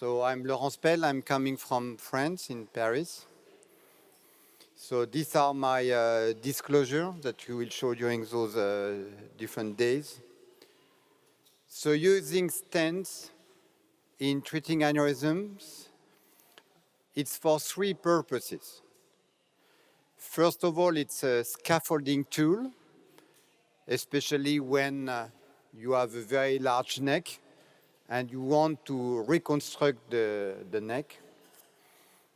So I'm Laurent Spelle. I'm coming from France in Paris. So these are my disclosure that you will show during those different days. So using stents in treating aneurysms, it's for three purposes. First of all, it's a scaffolding tool, especially when you have a very large neck and you want to reconstruct the neck.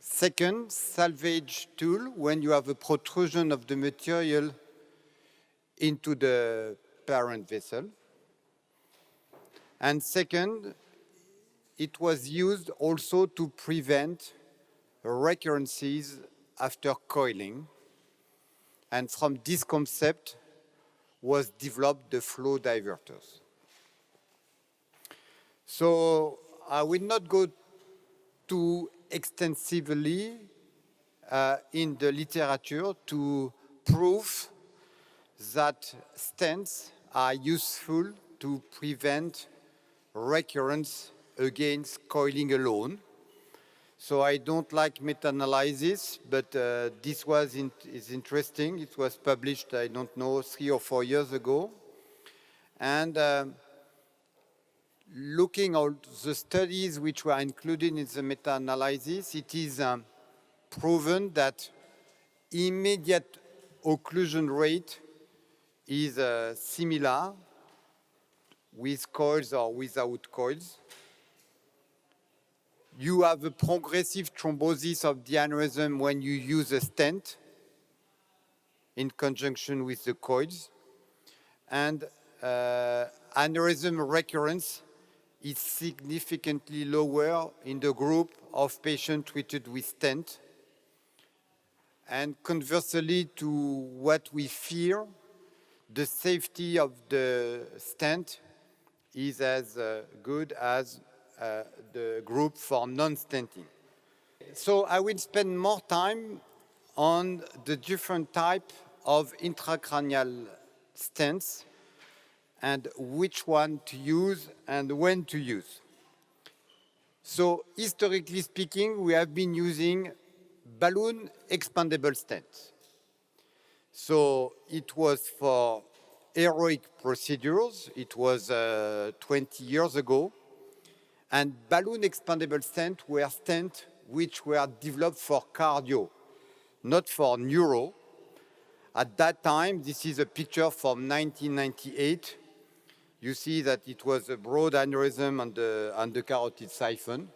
Second, salvage tool when you have a protrusion of the material into the parent vessel. And second, it was used also to prevent recurrences after coiling. And from this concept was developed the flow diverters. So I will not go too extensively in the literature to prove that stents are useful to prevent recurrence against coiling alone. So I don't like meta-analysis, but this is interesting. It was published, I don't know, 3 or 4 years ago. And looking at the studies which were included in the meta-analysis, it is proven that immediate occlusion rate is similar with coils or without coils. You have a progressive thrombosis of the aneurysm when you use a stent in conjunction with the coils. And aneurysm recurrence is significantly lower in the group of patients treated with stent. And conversely to what we fear, the safety of the stent is as good as the group for non-stenting. So I will spend more time on the different type of intracranial stents and which one to use and when to use. So historically speaking, we have been using balloon expandable stents. So it was for heroic procedures. It was 20 years ago. And balloon expandable stents were stents which were developed for cardio, not for neuro. At that time, this is a picture from 1998. You see that it was a broad aneurysm on the carotid siphon.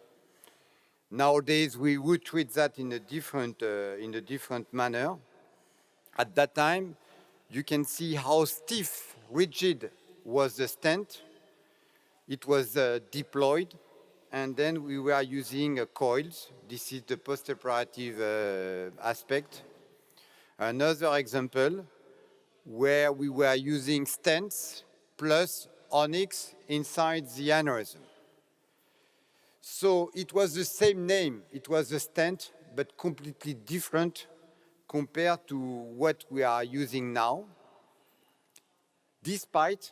Nowadays, we would treat that in a different manner. At that time, you can see how stiff, rigid was the stent. It was deployed, and then we were using coils. This is the postoperative aspect. Another example where we were using stents plus onyx inside the aneurysm. So it was the same name. It was a stent, but completely different compared to what we are using now. Despite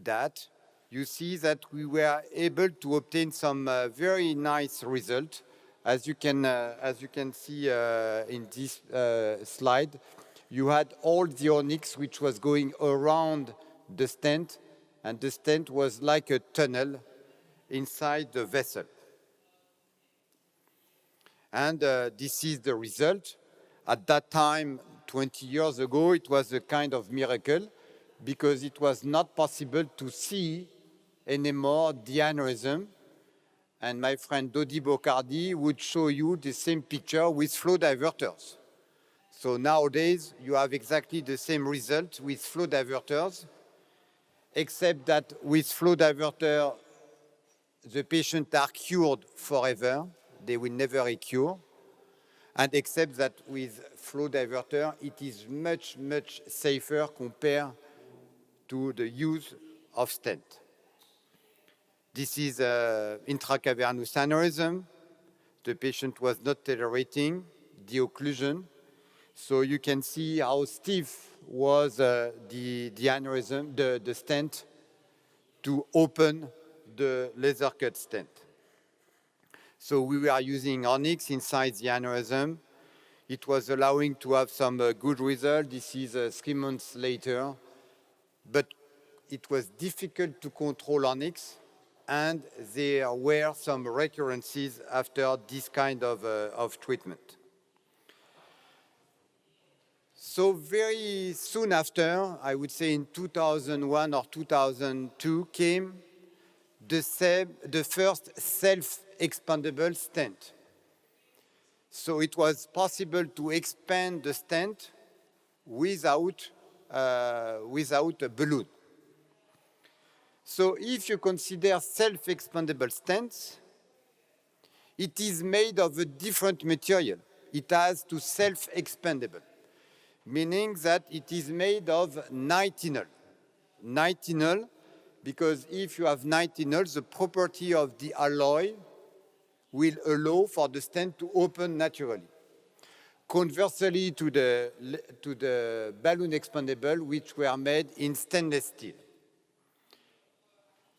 that, you see that we were able to obtain some very nice results. As you can see in this slide, you had all the onyx which was going around the stent, and the stent was like a tunnel inside the vessel. And this is the result. At that time, 20 years ago, it was a kind of miracle because it was not possible to see anymore the aneurysm. And my friend Dodi Bocardi would show you the same picture with flow diverters. So nowadays, you have exactly the same result with flow diverters, except that with flow diverter, the patients are cured forever. They will never recur. And except that with flow diverter, it is much, much safer compared to the use of stent. This is intracavernous aneurysm. The patient was not tolerating the occlusion. So you can see how stiff was the aneurysm, the stent, to open the laser cut stent. So we were using onyx inside the aneurysm. It was allowing to have some good result. This is 3 months later. But it was difficult to control onyx, and there were some recurrences after this kind of treatment. So very soon after, I would say in 2001 or 2002, came the first self-expandable stent. So it was possible to expand the stent without a balloon. So if you consider self-expandable stents, it is made of a different material. It has to self-expandable, meaning that it is made of nitinol. Nitinol, because if you have nitinol, the property of the alloy will allow for the stent to open naturally. Conversely to the balloon expandable, which were made in stainless steel.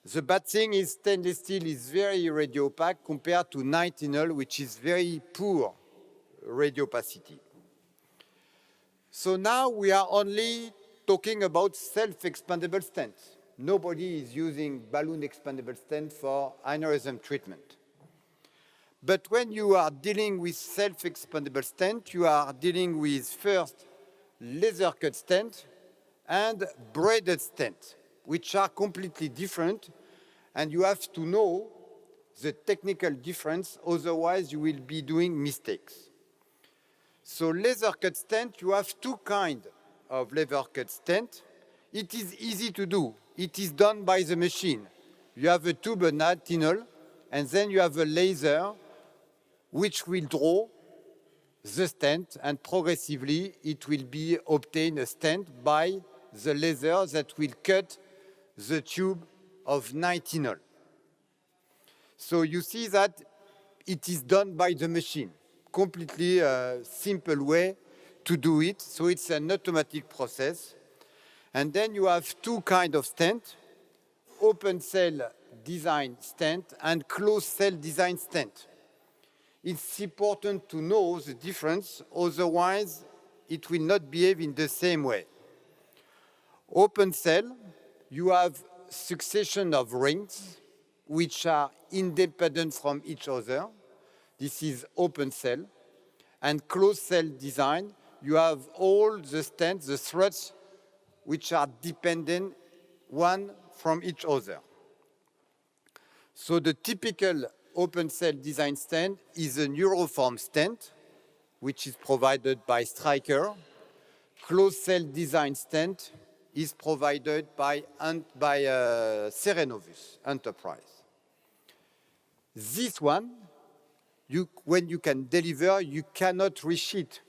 The bad thing is stainless steel is very radiopaque compared to nitinol, which is very poor radiopacity. So now we are only talking about self-expandable stents. Nobody is using balloon expandable stent for aneurysm treatment. But when you are dealing with self-expandable stent, you are dealing with first laser cut stent and braided stent, which are completely different, and you have to know the technical difference, otherwise you will be doing mistakes. So laser cut stent, you have two kinds of laser cut stent. It is easy to do. It is done by the machine. You have a tube of nitinol, and then you have a laser which will draw the stent, and progressively it will be obtained a stent by the laser that will cut the tube of nitinol. So you see that it is done by the machine. Completely simple way to do it. So it's an automatic process. And then you have two kinds of stent, open cell design stent and closed cell design stent. It's important to know the difference, otherwise it will not behave in the same way. Open cell, you have succession of rings which are independent from each other. This is open cell. And closed cell design, you have all the stents, the threads, which are dependent one from each other. So the typical open cell design stent is a neuroform stent, which is provided by Stryker. Closed cell design stent is provided by Cerenovus Enterprise. This one, when you can deliver, you cannot resheet.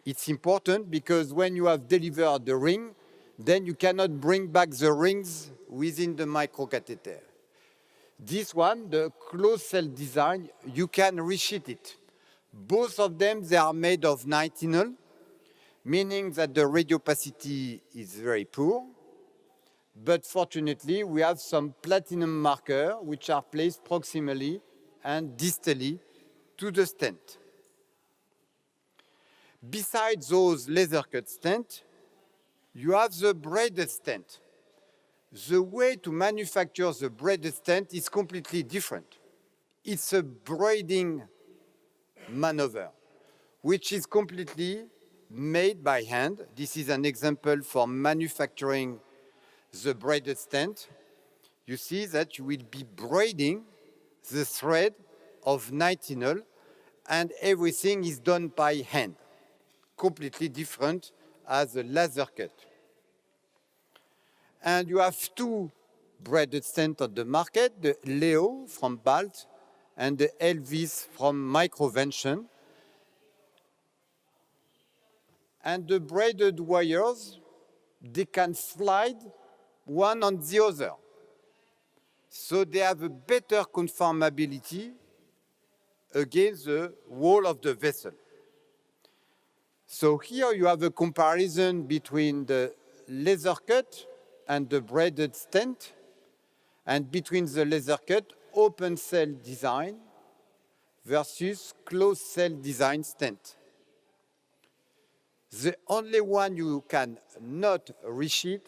It's important because when you have delivered the ring, then you cannot bring back the rings within the microcatheter. This one, the closed cell design, you can resheet it. Both of them, they are made of nitinol, meaning that the radiopacity is very poor. But fortunately, we have some platinum marker which are placed proximally and distally to the stent. Besides those laser cut stents, you have the braided stent. The way to manufacture the braided stent is completely different. It's a braiding maneuver, which is completely made by hand. This is an example for manufacturing the braided stent. You see that you will be braiding the thread of nitinol, and everything is done by hand. Completely different as a laser cut. And you have two braided stents on the market, the Leo from Balt and the Elvis from Microvention. And the braided wires, they can slide one on the other. So they have a better conformability against the wall of the vessel. So here you have a comparison between the laser cut and the braided stent, and between the laser cut open cell design versus closed cell design stent. The only one you can not resheet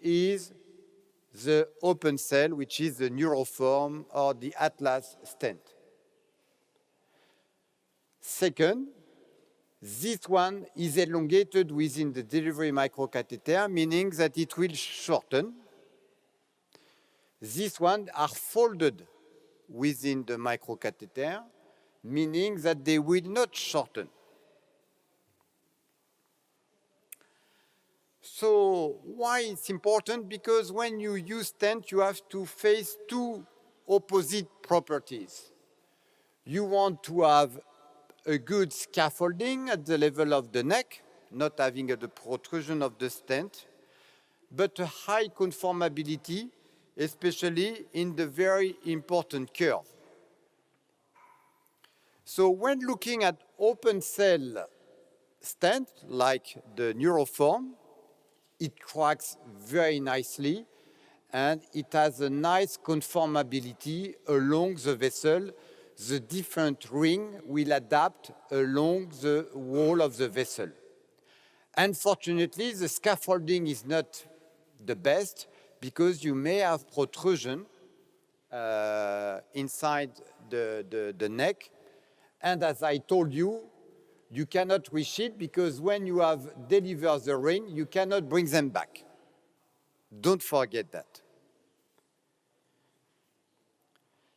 is the open cell, which is the Neuroform or the Atlas stent. Second, this one is elongated within the delivery microcatheter, meaning that it will shorten. These ones are folded within the microcatheter, meaning that they will not shorten. So why it's important? Because when you use stent, you have to face two opposite properties. You want to have a good scaffolding at the level of the neck, not having the protrusion of the stent, but a high conformability, especially in the very important curve. So when looking at open cell stent, like the Neuroform, it tracks very nicely and it has a nice conformability along the vessel. The different ring will adapt along the wall of the vessel. Unfortunately, the scaffolding is not the best because you may have protrusion inside the neck. And as I told you, you cannot resheet because when you have delivered the ring, you cannot bring them back. Don't forget that.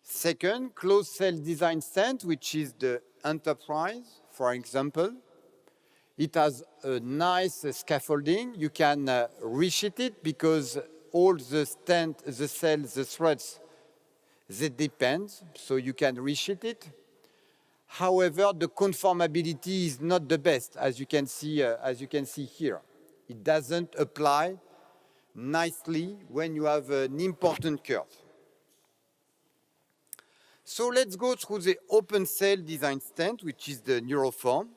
Second, closed cell design stent, which is the Enterprise, for example. It has a nice scaffolding. You can resheet it because all the stent, the cells, the threads, they depend, so you can resheet it. However, the conformability is not the best, as you can see here. It doesn't apply nicely when you have an important curve. So let's go through the open cell design stent, which is the Neuroform.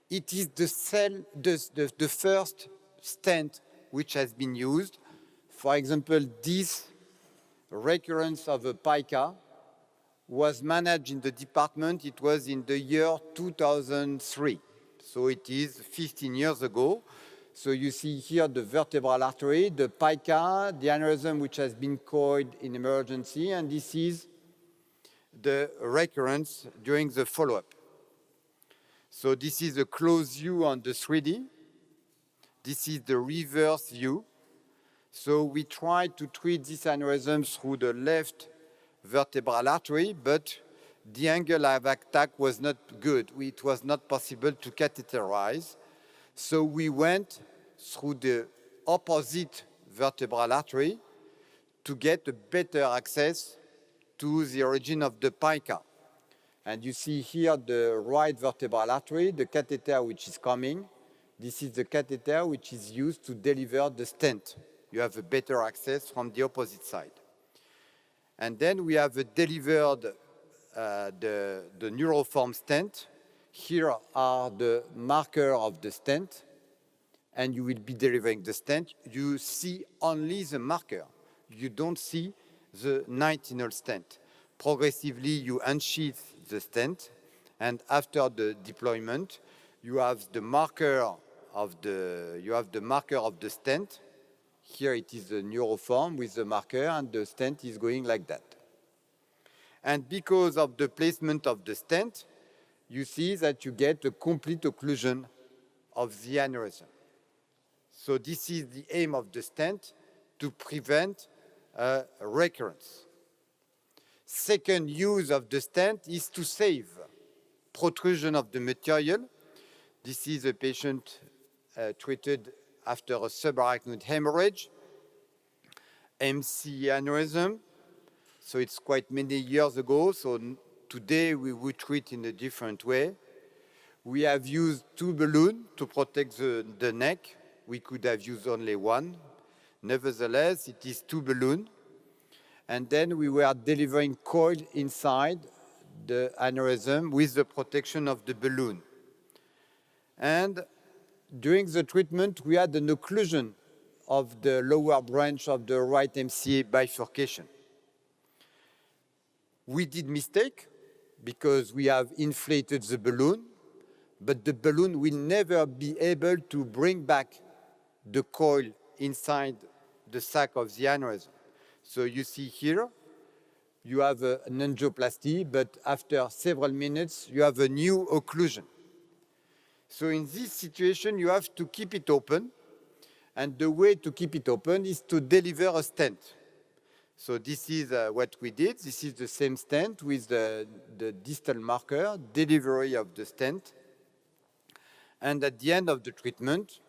It is the first stent which has been used. For example, this recurrence of a pica was managed in the department. It was in the year 2003. So it is 15 years ago. So you see here the vertebral artery, the pica, the aneurysm which has been coiled in emergency, and this is the recurrence during the follow-up. So this is a close view on the 3D. This is the reverse view. So we tried to treat this aneurysm through the left vertebral artery, but the angle of attack was not good. It was not possible to catheterize. So we went through the opposite vertebral artery to get a better access to the origin of the pica. And you see here the right vertebral artery, the catheter which is coming. This is the catheter which is used to deliver the stent. You have a better access from the opposite side. And then we have delivered the Neuroform stent. Here are the marker of the stent, and you will be delivering the stent. You see only the marker. You don't see the nitinol stent. Progressively, you unsheath the stent, and after the deployment, you have the marker of the stent. Here it is the Neuroform with the marker, and the stent is going like that. And because of the placement of the stent, you see that you get a complete occlusion of the aneurysm. So this is the aim of the stent, to prevent recurrence. Second use of the stent is to save protrusion of the material. This is a patient treated after a subarachnoid hemorrhage, MC aneurysm. So it's quite many years ago. So today we would treat in a different way. We have used two balloons to protect the neck. We could have used only one. Nevertheless, it is two balloons. And then we were delivering coil inside the aneurysm with the protection of the balloon. And during the treatment, we had an occlusion of the lower branch of the right MCA bifurcation. We did mistake because we have inflated the balloon, but the balloon will never be able to bring back the coil inside the sac of the aneurysm. So you see here, you have an angioplasty, but after several minutes, you have a new occlusion. So in this situation, you have to keep it open, and the way to keep it open is to deliver a stent. So this is what we did. This is the same stent with the distal marker, delivery of the stent. And at the end of the treatment,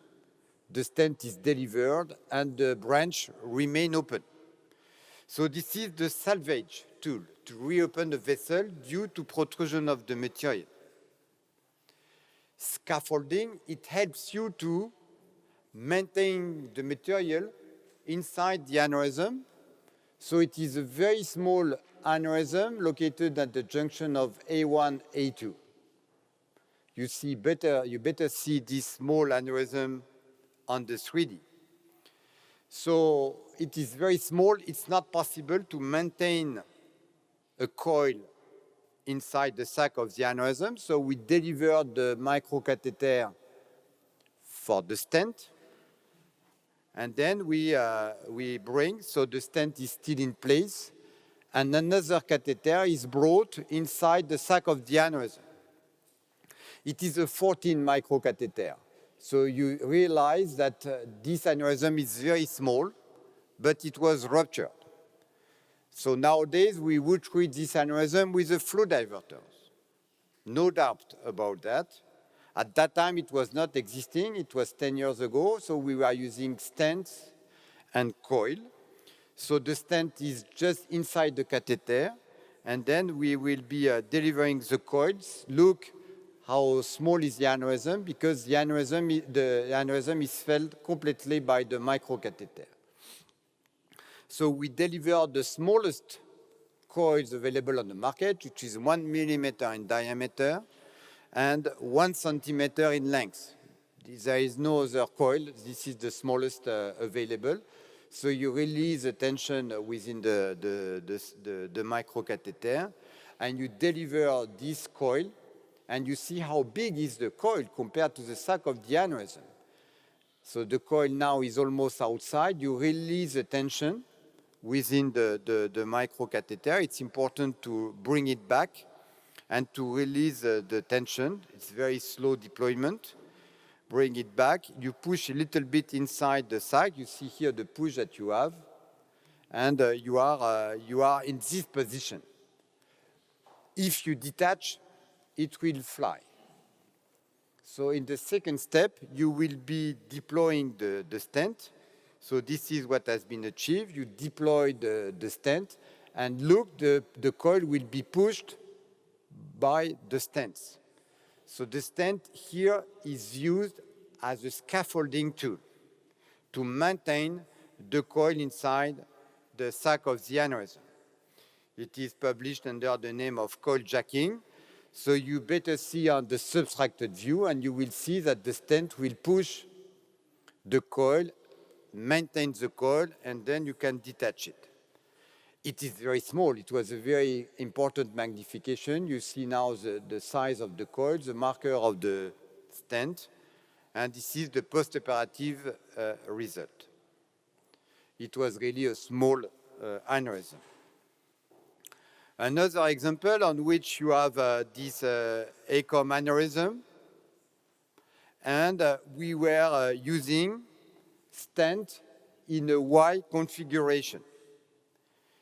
the stent is delivered and the branch remain open. So this is the salvage tool to reopen the vessel due to protrusion of the material. Scaffolding, it helps you to maintain the material inside the aneurysm. So it is a very small aneurysm located at the junction of A1, A2. You better see this small aneurysm on the 3D. So it is very small. It's not possible to maintain a coil inside the sac of the aneurysm. So we delivered the microcatheter for the stent. And then we bring, so the stent is still in place, and another catheter is brought inside the sac of the aneurysm. It is a 14 microcatheter. So you realize that this aneurysm is very small, but it was ruptured. So nowadays, we would treat this aneurysm with a flow diverters. No doubt about that. At that time, it was not existing. It was 10 years ago, so we were using stents and coil. So the stent is just inside the catheter, and then we will be delivering the coils. Look how small is the aneurysm, because the aneurysm is filled completely by the microcatheter. So we deliver the smallest coils available on the market, which is 1 millimeter in diameter and 1 centimeter in length. There is no other coil. This is the smallest available. So you release the tension within the microcatheter, and you deliver this coil, and you see how big is the coil compared to the sac of the aneurysm. So the coil now is almost outside. You release the tension within the microcatheter. It's important to bring it back and to release the tension. It's very slow deployment. Bring it back. You push a little bit inside the sac. You see here the push that you have, and you are in this position. If you detach, it will fly. So in the second step, you will be deploying the stent. So this is what has been achieved. You deploy the stent, and look, the coil will be pushed by the stents. So the stent here is used as a scaffolding tool to maintain the coil inside the sac of the aneurysm. It is published under the name of coil jacking. So you better see on the subtracted view, and you will see that the stent will push the coil, maintain the coil, and then you can detach it. It is very small. It was a very important magnification. You see now the size of the coil, the marker of the stent, and this is the postoperative result. It was really a small aneurysm. Another example on which you have this ACOM aneurysm, and we were using stent in a Y configuration.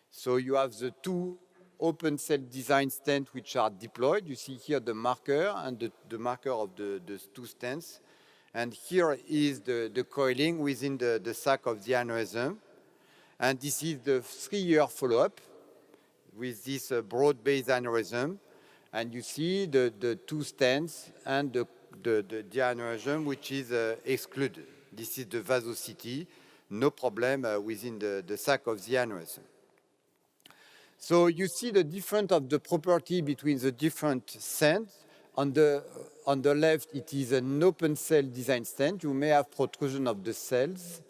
So you have the two open cell design stents which are deployed. You see here the marker and the marker of the two stents. And here is the coiling within the sac of the aneurysm. And this is the 3-year follow-up with this broad-based aneurysm. And you see the two stents and the aneurysm which is excluded. This is the vasosity, no problem within the sac of the aneurysm. So you see the difference of the property between the different stents. On the left, it is an open cell design stent. You may have protrusion of the cells.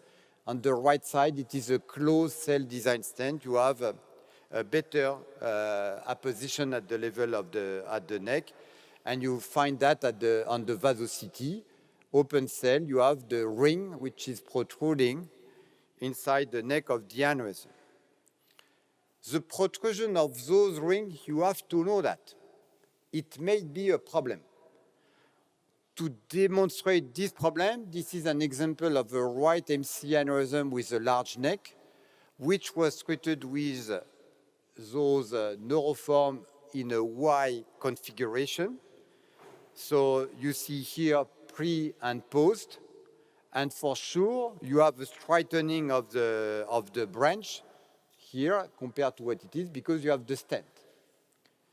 On the right side, it is a closed cell design stent. You have a better apposition at the level of the neck. And you find that on the vasocity, open cell, you have the ring which is protruding inside the neck of the aneurysm. The protrusion of those rings, you have to know that. It may be a problem. To demonstrate this problem, this is an example of a right MC aneurysm with a large neck, which was treated with those neuroform in a Y configuration. So you see here pre and post, and for sure you have a straightening of the branch here compared to what it is because you have the stent.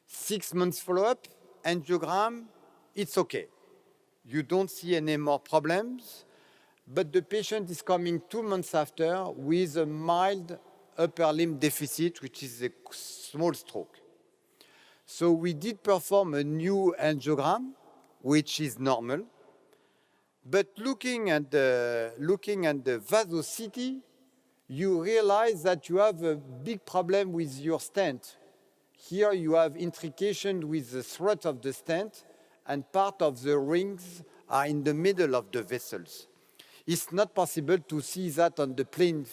6 months follow-up, angiogram, it's okay. You don't see any more problems, but the patient is coming 2 months after with a mild upper limb deficit, which is a small stroke. So we did perform a new angiogram, which is normal, but looking at the vasocity, you realize that you have a big problem with your stent. Here you have intrication with the throat of the stent, and part of the rings are in the middle of the vessels. It's not possible to see that on the plane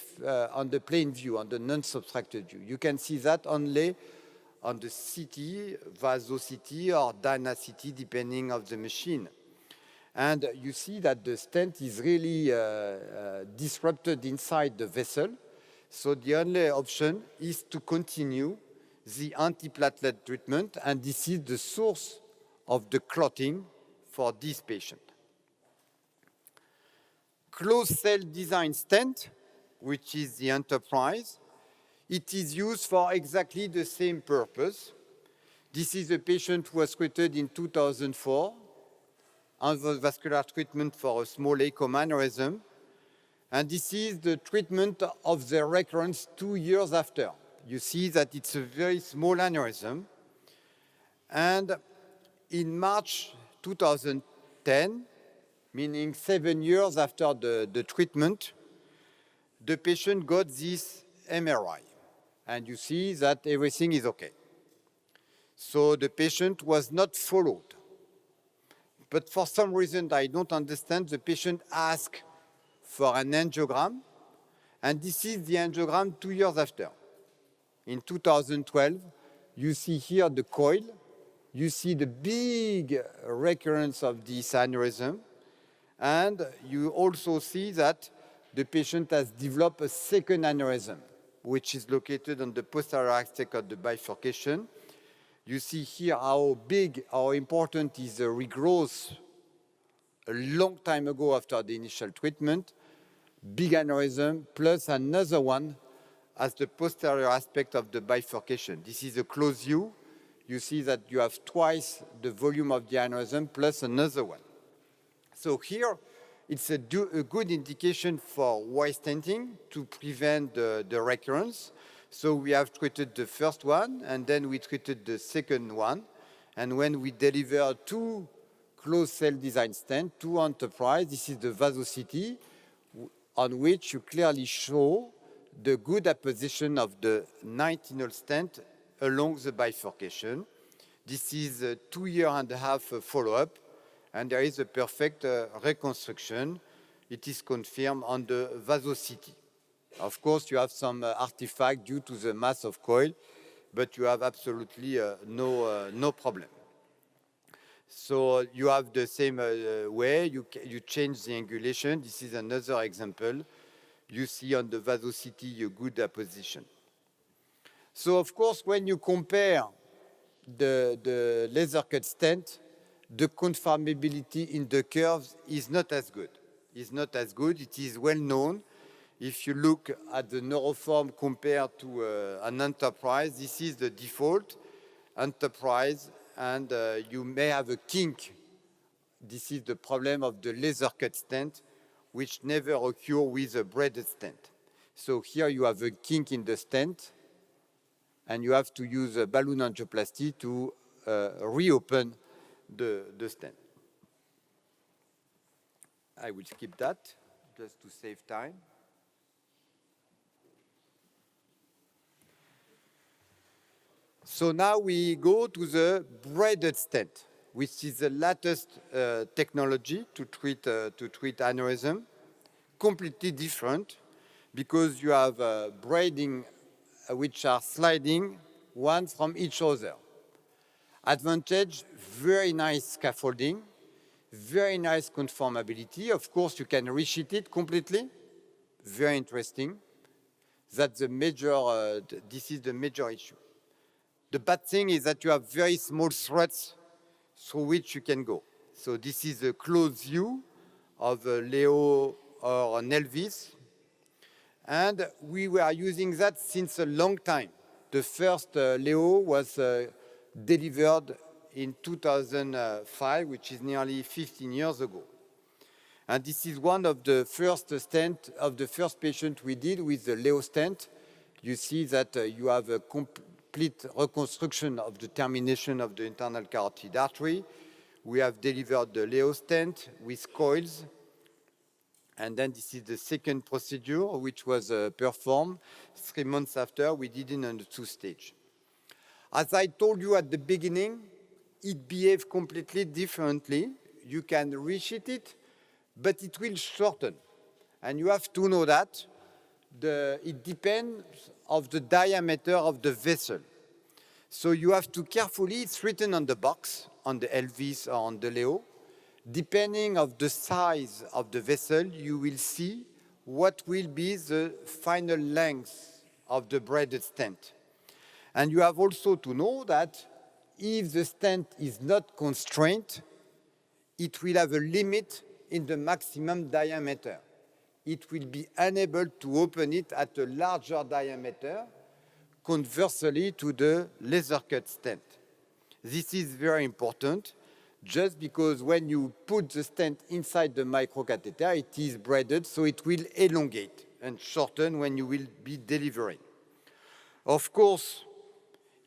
view, on the non-subtracted view. You can see that only on the CT, vasocity or Dyna CT, depending on the machine. And you see that the stent is really disrupted inside the vessel. So the only option is to continue the antiplatelet treatment, and this is the source of the clotting for this patient. Closed cell design stent, which is the Enterprise, it is used for exactly the same purpose. This is a patient who was treated in 2004, endovascular treatment for a small ACOM aneurysm, and this is the treatment of the recurrence 2 years after. You see that it's a very small aneurysm, and in March 2010, meaning 7 years after the treatment, the patient got this MRI, and you see that everything is okay. So the patient was not followed. But for some reason I don't understand, the patient asked for an angiogram, and this is the angiogram 2 years after. In 2012, you see here the coil, you see the big recurrence of this aneurysm, and you also see that the patient has developed a second aneurysm, which is located on the posterior aspect of the bifurcation. You see here how big, how important is the regrowth a long time ago after the initial treatment. Big aneurysm plus another one as the posterior aspect of the bifurcation. This is a close view. You see that you have twice the volume of the aneurysm plus another one. So here, it's a good indication for Y stenting to prevent the recurrence. So we have treated the first one, and then we treated the second one. And when we deliver 2 closed cell design stents, 2 Enterprise, this is the vasocity, on which you clearly show the good apposition of the 19-hole stent along the bifurcation. This is a 2.5-year follow-up, and there is a perfect reconstruction. It is confirmed on the vasocity. Of course, you have some artifact due to the mass of coil, but you have absolutely no problem. So you have the same way, you change the angulation. This is another example. You see on the vasocity a good apposition. So of course, when you compare the laser cut stent, the conformability in the curves is not as good. It is well known. If you look at the neuroform compared to an Enterprise, this is the default Enterprise, and you may have a kink. This is the problem of the laser cut stent, which never occur with a braided stent. So here you have a kink in the stent, and you have to use a balloon angioplasty to reopen the stent. I will skip that just to save time. So now we go to the braided stent, which is the latest technology to treat aneurysm. Completely different because you have braiding which are sliding one from each other. Advantage, very nice scaffolding, very nice conformability. Of course, you can resheet it completely. Very interesting. That's the major, this is the major issue. The bad thing is that you have very small threads through which you can go. So this is a close view of a Leo or an Elvis. And we were using that since a long time. The first Leo was delivered in 2005, which is nearly 15 years ago. And this is one of the first stent of the first patient we did with the Leo stent. You see that you have a complete reconstruction of the termination of the internal carotid artery. We have delivered the Leo stent with coils. And then this is the second procedure, which was performed 3 months after. We did it on the 2-stage. As I told you at the beginning, it behaves completely differently. You can resheet it, but it will shorten. And you have to know that. It depends on the diameter of the vessel. So you have to carefully, it's written on the box, on the Elvis or on the Leo. Depending on the size of the vessel, you will see what will be the final length of the braided stent. And you have also to know that if the stent is not constrained, it will have a limit in the maximum diameter. It will be unable to open it at a larger diameter, conversely to the laser cut stent. This is very important, just because when you put the stent inside the microcatheter, it is braided, so it will elongate and shorten when you will be delivering. Of course,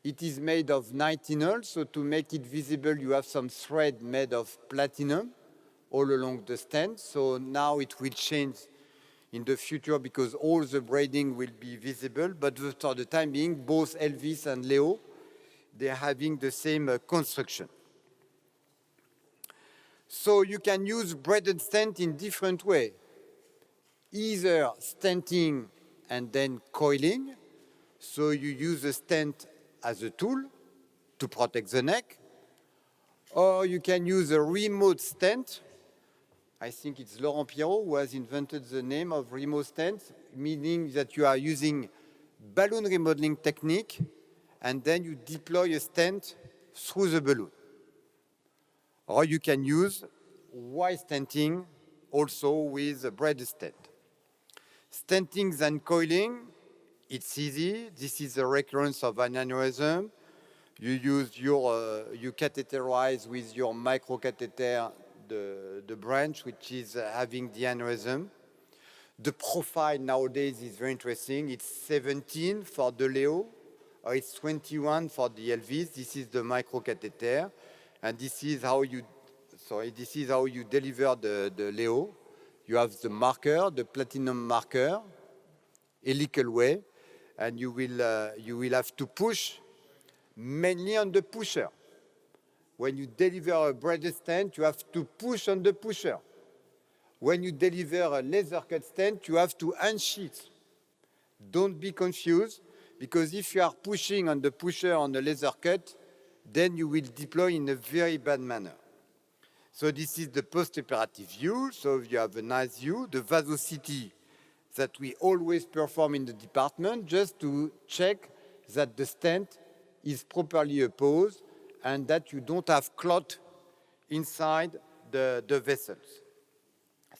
it is made of nitinol, so to make it visible, you have some thread made of platinum all along the stent. So now it will change in the future because all the braiding will be visible. But for the time being, both Elvis and Leo, they're having the same construction. So you can use braided stent in different ways. Either stenting and then coiling. So you use a stent as a tool to protect the neck. Or you can use a remote stent. I think it's Laurent Spelle who has invented the name of remote stent, meaning that you are using balloon remodeling technique and then you deploy a stent through the balloon. Or you can use wire stenting also with a braided stent. Stenting and coiling, it's easy. This is the recurrence of an aneurysm. You catheterize with your microcatheter the branch which is having the aneurysm. The profile nowadays is very interesting. It's 17 for the Leo, or it's 21 for the Elvis. This is the microcatheter, and this is how you deliver the Leo. You have the marker, the platinum marker, helical way, and you will have to push mainly on the pusher. When you deliver a braided stent, you have to push on the pusher. When you deliver a laser cut stent, you have to unsheath. Don't be confused, because if you are pushing on the pusher on the laser cut, then you will deploy in a very bad manner. So this is the post-operative view. So you have a nice view. The vasosity that we always perform in the department, just to check that the stent is properly opposed and that you don't have clot inside the vessels.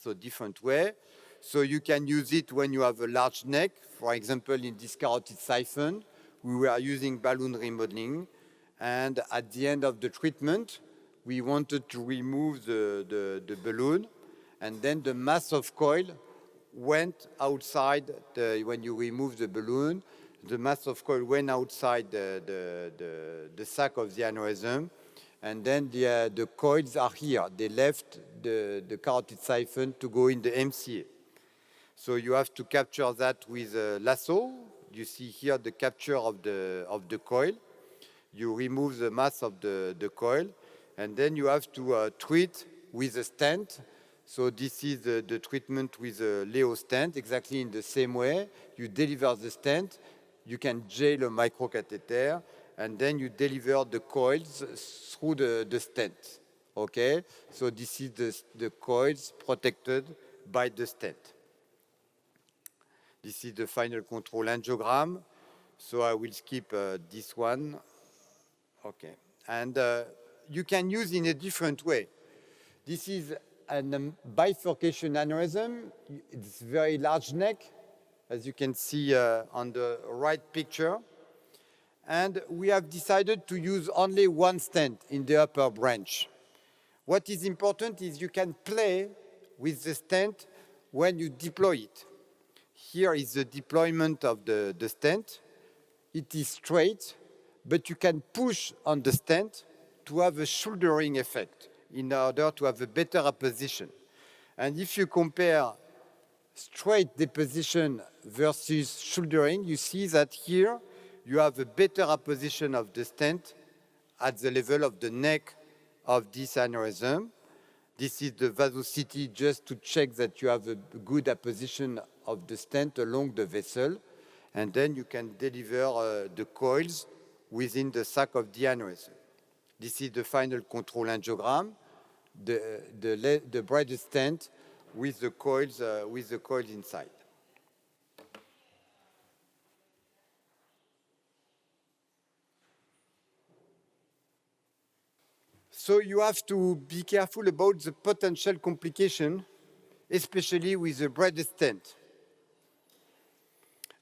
So different way. So you can use it when you have a large neck. For example, in this carotid siphon, we were using balloon remodeling. And at the end of the treatment, we wanted to remove the balloon. And then the mass of coil went outside. When you remove the balloon, the mass of coil went outside the sac of the aneurysm. And then the coils are here. They left the carotid siphon to go in the MCA. So you have to capture that with a lasso. You see here the capture of the coil. you remove the mass of the coil, and then you have to treat with a stent. So this is the treatment with a Leo stent, exactly in the same way. You deliver the stent, you can jail a microcatheter, and then you deliver the coils through the stent. Okay? So this is the coils protected by the stent. This is the final control angiogram. So I will skip this one. Okay. And you can use in a different way. This is a bifurcation aneurysm. It's very large neck, as you can see on the right picture. And we have decided to use only one stent in the upper branch. What is important is you can play with the stent when you deploy it. Here is the deployment of the stent. It is straight, but you can push on the stent to have a shouldering effect in order to have a better apposition. And if you compare straight deposition versus shouldering, you see that here you have a better apposition of the stent at the level of the neck of this aneurysm. This is the vasosity just to check that you have a good apposition of the stent along the vessel. And then you can deliver the coils within the sac of the aneurysm. This is the final control angiogram, the braided stent with the coils inside. So you have to be careful about the potential complication, especially with the braided stent.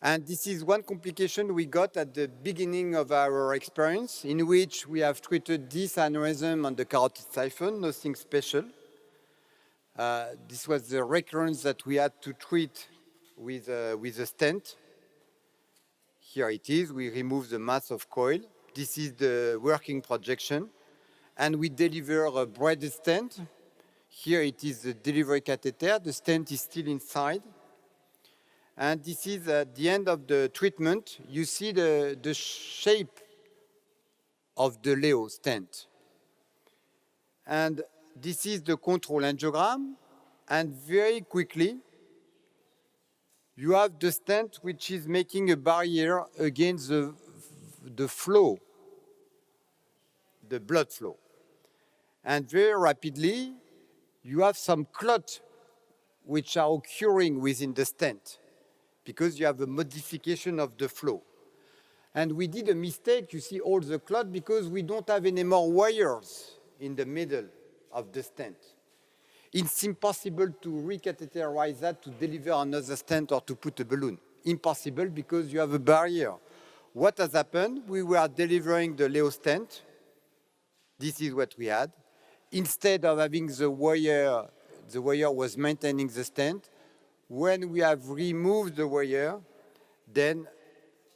And this is one complication we got at the beginning of our experience, in which we have treated this aneurysm on the carotid siphon, nothing special. This was the recurrence that we had to treat with a stent. Here it is, we remove the mass of coil. This is the working projection. And we deliver a braided stent. Here it is the delivery catheter, the stent is still inside. And this is at the end of the treatment, you see the shape of the Leo stent. And this is the control angiogram, and very quickly, you have the stent which is making a barrier against the flow, the blood flow. And very rapidly, you have some clots which are occurring within the stent, because you have a modification of the flow. And we did a mistake, you see all the clot, because we don't have any more wires in the middle of the stent. It's impossible to recatheterize that to deliver another stent or to put a balloon. Impossible because you have a barrier. What has happened? We were delivering the Leo stent. This is what we had. Instead of having the wire was maintaining the stent. When we have removed the wire, then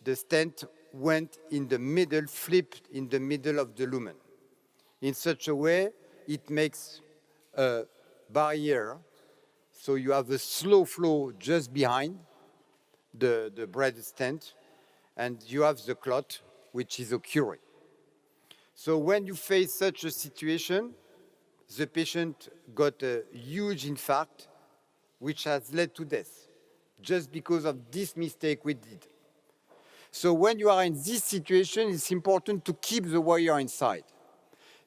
the stent went in the middle, flipped in the middle of the lumen. In such a way, it makes a barrier, so you have a slow flow just behind the braided stent, and you have the clot, which is occurring. So when you face such a situation, the patient got a huge infarct, which has led to death, just because of this mistake we did. So when you are in this situation, it's important to keep the wire inside,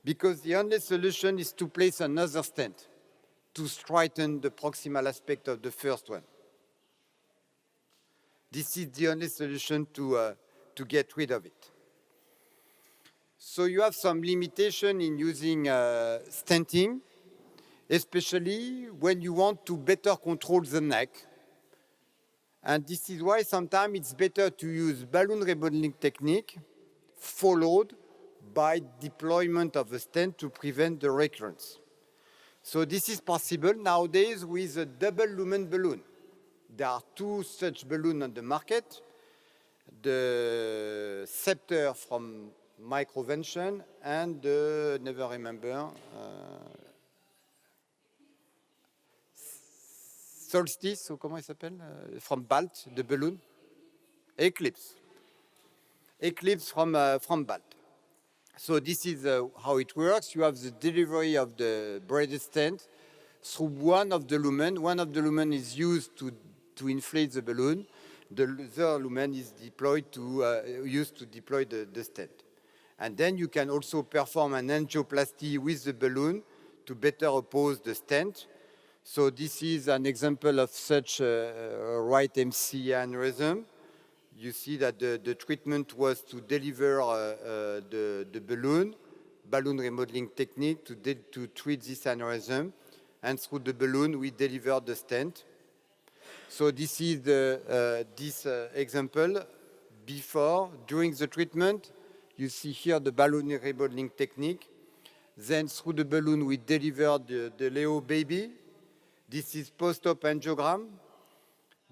because the only solution is to place another stent to straighten the proximal aspect of the first one. This is the only solution to get rid of it. So you have some limitation in using stenting, especially when you want to better control the neck. And this is why sometimes it's better to use balloon remodeling technique followed by deployment of a stent to prevent the recurrence. So this is possible nowadays with a double lumen balloon. There are two such balloons on the market. The Scepter from Microvention and the, never remember, Solstice, ou comment il s'appelle, from Balt, the balloon, Eclipse. Eclipse from Balt. So this is how it works. You have the delivery of the braided stent through one of the lumen. One of the lumen is used to inflate the balloon. The other lumen is used to deploy the stent. And then you can also perform an angioplasty with the balloon to better oppose the stent. So this is an example of such a right MC aneurysm. You see that the treatment was to deliver the balloon remodeling technique to treat this aneurysm. And through the balloon, we deliver the stent. So this is this example during the treatment. You see here the balloon remodeling technique. Then through the balloon, we deliver the Leo baby. This is post-op angiogram.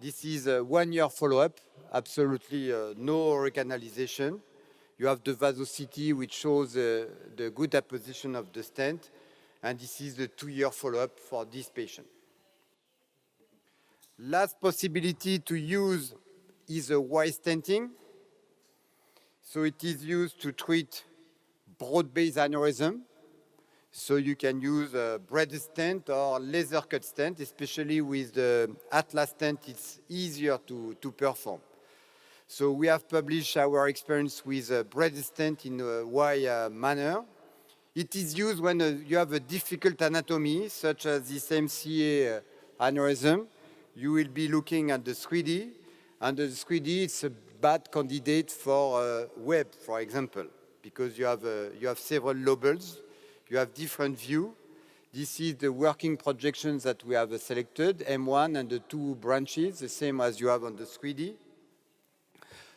This is a 1-year follow-up, absolutely no recanalization. You have the vasocity, which shows the good apposition of the stent. And this is the 2-year follow-up for this patient. Last possibility to use is a Y stenting. So it is used to treat broad-based aneurysm. So you can use a braided stent or laser cut stent, especially with the Atlas stent, it's easier to perform. So we have published our experience with a braided stent in a Y manner. It is used when you have a difficult anatomy, such as this MCA aneurysm. You will be looking at the 3D, and the 3D it's a bad candidate for web, for example, because you have several lobes, you have different view. This is the working projections that we have selected, M1 and the 2 branches, the same as you have on the 3D.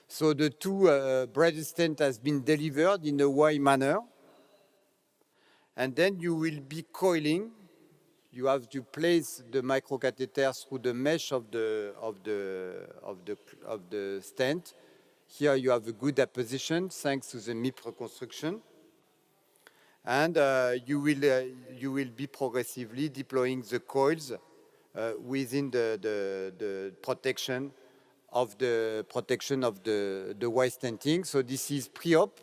So the 2 braided stent has been delivered in a Y manner, and then you will be coiling. You have to place the microcatheter through the mesh of the stent. Here you have a good apposition thanks to the MIP reconstruction. And you will be progressively deploying the coils within the protection of the Y stenting. So this is pre-op,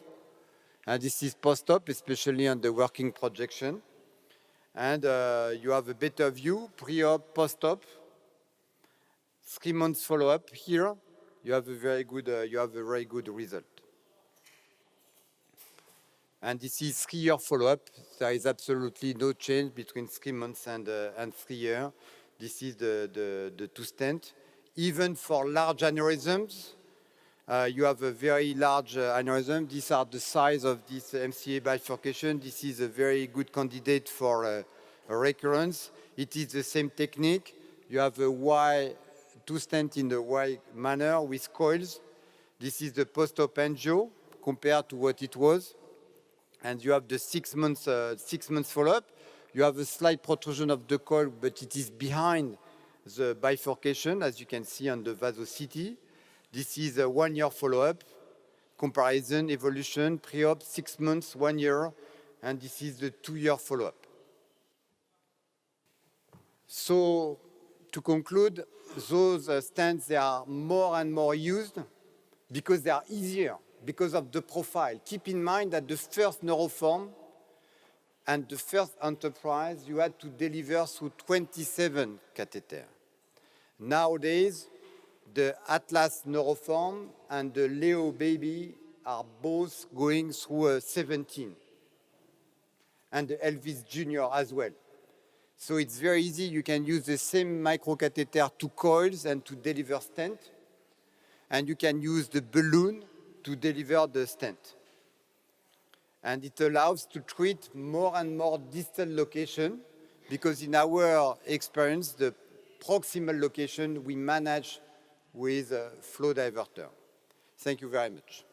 and this is post-op, especially on the working projection. And you have a better view, pre-op, post-op, 3 months follow-up here. You have a very good result. And this is 3-year follow-up. There is absolutely no change between 3 months and 3 years. This is the 2 stent. Even for large aneurysms, you have a very large aneurysm. These are the size of this MCA bifurcation. This is a very good candidate for a recurrence. It is the same technique. You have a Y, 2 stent in the Y manner with coils. This is the post-op angio compared to what it was. And you have the 6 months follow-up. You have a slight protrusion of the coil, but it is behind the bifurcation, as you can see on the vasocity. This is a 1-year follow-up, comparison, evolution, pre-op, 6 months, 1 year, and this is the 2-year follow-up. So, to conclude, those stents, they are more and more used because they are easier, because of the profile. Keep in mind that the first neuroform and the first enterprise, you had to deliver through 27 catheters. Nowadays, the Atlas neuroform and the Leo baby are both going through 17. And the Elvis Junior as well. So it's very easy. You can use the same microcatheter to coils and to deliver stent. And you can use the balloon to deliver the stent. And it allows to treat more and more distal location because in our experience, the proximal location we manage with a flow diverter. Thank you very much.